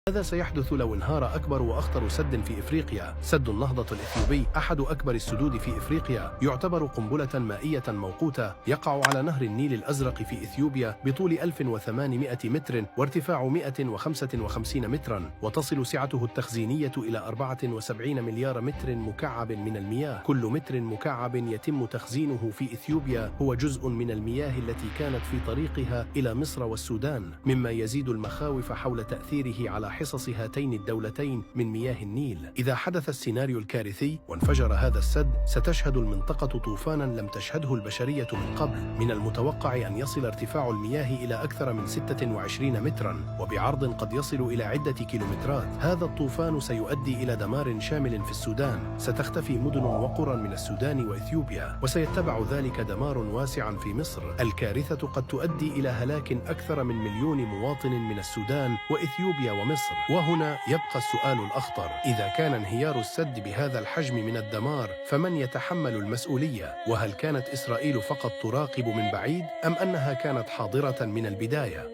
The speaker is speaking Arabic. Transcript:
ماذا سيحدث لو انهار أكبر وأخطر سد في إفريقيا؟ سد النهضة الإثيوبي أحد أكبر السدود في إفريقيا، يعتبر قنبلة مائية موقوتة يقع على نهر النيل الأزرق في إثيوبيا بطول 1800 متر وارتفاع 155 مترا، وتصل سعته التخزينية إلى 74 مليار متر مكعب من المياه. كل متر مكعب يتم تخزينه في إثيوبيا هو جزء من المياه التي كانت في طريقها إلى مصر والسودان، مما يزيد المخاوف حول تأثيره على حصص هاتين الدولتين من مياه النيل. إذا حدث السيناريو الكارثي وانفجر هذا السد، ستشهد المنطقة طوفانا لم تشهده البشرية من قبل. من المتوقع أن يصل ارتفاع المياه إلى أكثر من 26 مترا وبعرض قد يصل إلى عدة كيلومترات. هذا الطوفان سيؤدي إلى دمار شامل في السودان، ستختفي مدن وقرى من السودان وإثيوبيا، وسيتبع ذلك دمار واسع في مصر. الكارثة قد تؤدي إلى هلاك أكثر من 1,000,000 مواطن من السودان وإثيوبيا ومصر. وهنا يبقى السؤال الأخطر: إذا كان انهيار السد بهذا الحجم من الدمار، فمن يتحمل المسؤولية؟ وهل كانت إسرائيل فقط تراقب من بعيد، أم أنها كانت حاضرة من البداية؟